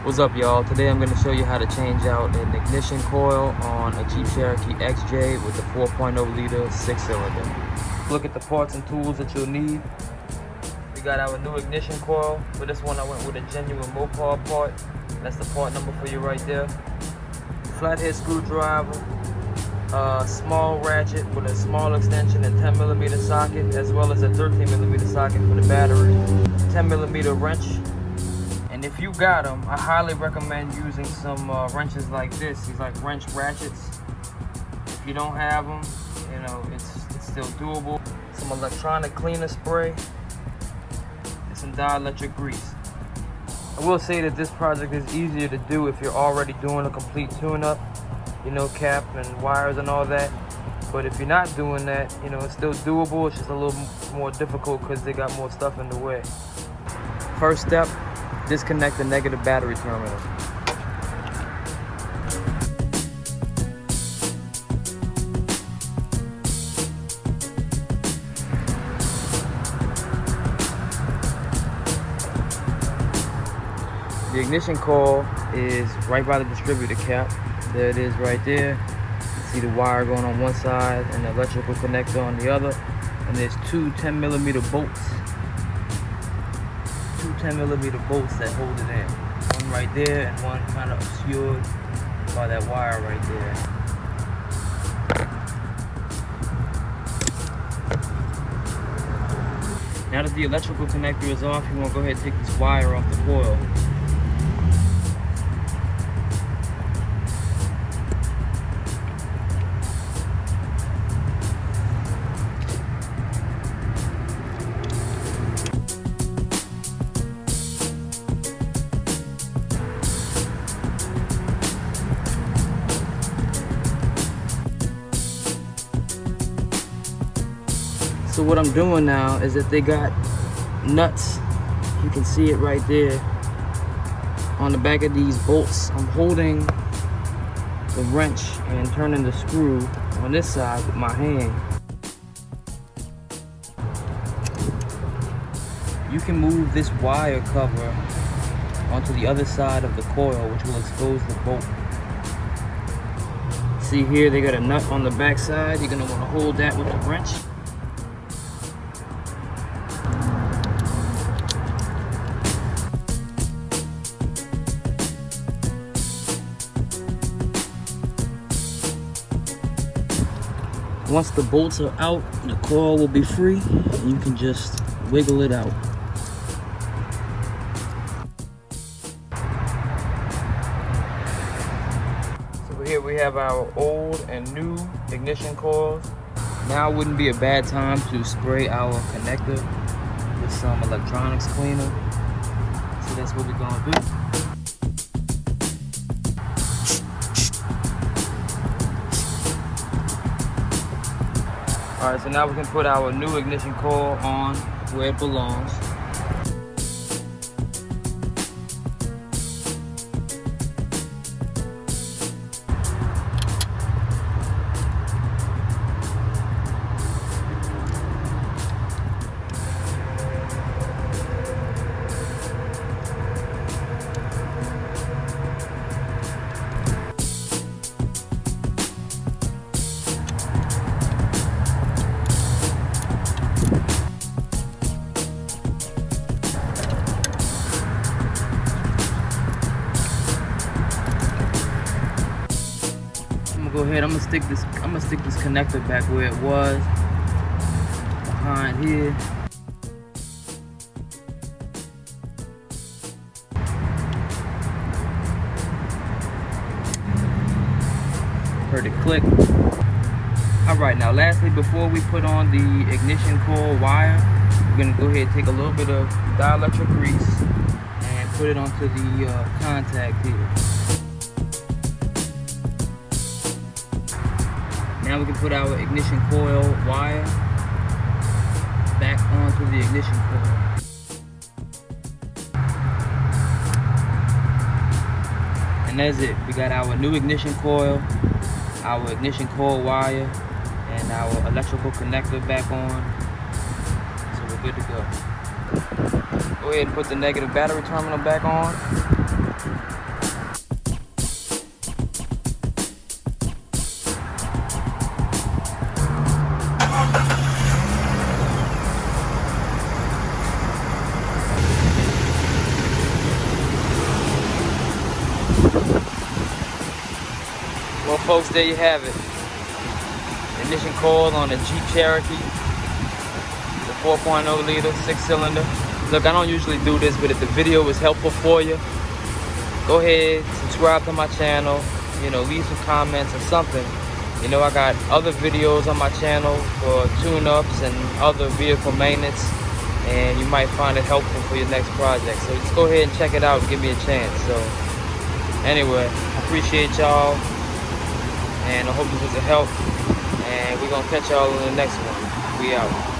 What's up, y'all? Today I'm going to show you how to change out an ignition coil on a Jeep Cherokee XJ with the 4.0 liter 6-cylinder. Look at the parts and tools that you'll need. We got our new ignition coil. For this one I went with a genuine Mopar part. That's the part number for you right there. Flathead screwdriver, a small ratchet with a small extension and 10mm socket, as well as a 13mm socket for the battery, 10mm wrench. And if you got them, I highly recommend using some wrenches like this. These like wrench ratchets. If you don't have them, you know, it's still doable. Some electronic cleaner spray and some dielectric grease. I will say that this project is easier to do if you're already doing a complete tune-up, you know, cap and wires and all that. But if you're not doing that, you know, it's still doable. It's just a little more difficult because they got more stuff in the way. First step, disconnect the negative battery terminal. The ignition coil is right by the distributor cap. There it is right there. You see the wire going on one side and the electrical connector on the other. And there's two 10mm bolts. Two 10mm bolts that hold it in. One right there and one kind of obscured by that wire right there. Now that the electrical connector is off, you want to go ahead and take this wire off the coil. So what I'm doing now is that they got nuts, you can see it right there on the back of these bolts. I'm holding the wrench and turning the screw on this side with my hand. You can move this wire cover onto the other side of the coil, which will expose the bolt. See here, they got a nut on the back side. You're gonna want to hold that with the wrench. Once the bolts are out, the coil will be free, and you can just wiggle it out. So here we have our old and new ignition coils. Now wouldn't be a bad time to spray our connector with some electronics cleaner. So that's what we're gonna do. Alright, so now we can put our new ignition coil on where it belongs. Go ahead, I'm gonna stick this connector back where it was, behind here. Heard it click. Alright, now lastly, before we put on the ignition coil wire, we're gonna go ahead and take a little bit of dielectric grease and put it onto the contact here. Now we can put our ignition coil wire back onto the ignition coil. And that's it. We got our new ignition coil, our ignition coil wire, and our electrical connector back on. So we're good to go. Go ahead and put the negative battery terminal back on. folks, there you have it. Ignition coil on a Jeep Cherokee, the 4.0 liter, 6-cylinder. Look, I don't usually do this, but if the video was helpful for you, go ahead, subscribe to my channel, you know, leave some comments or something. You know, I got other videos on my channel for tune-ups and other vehicle maintenance, and you might find it helpful for your next project. So just go ahead and check it out and give me a chance. So anyway, I appreciate y'all, and I hope this was a help, and we're gonna catch y'all in the next one. We out.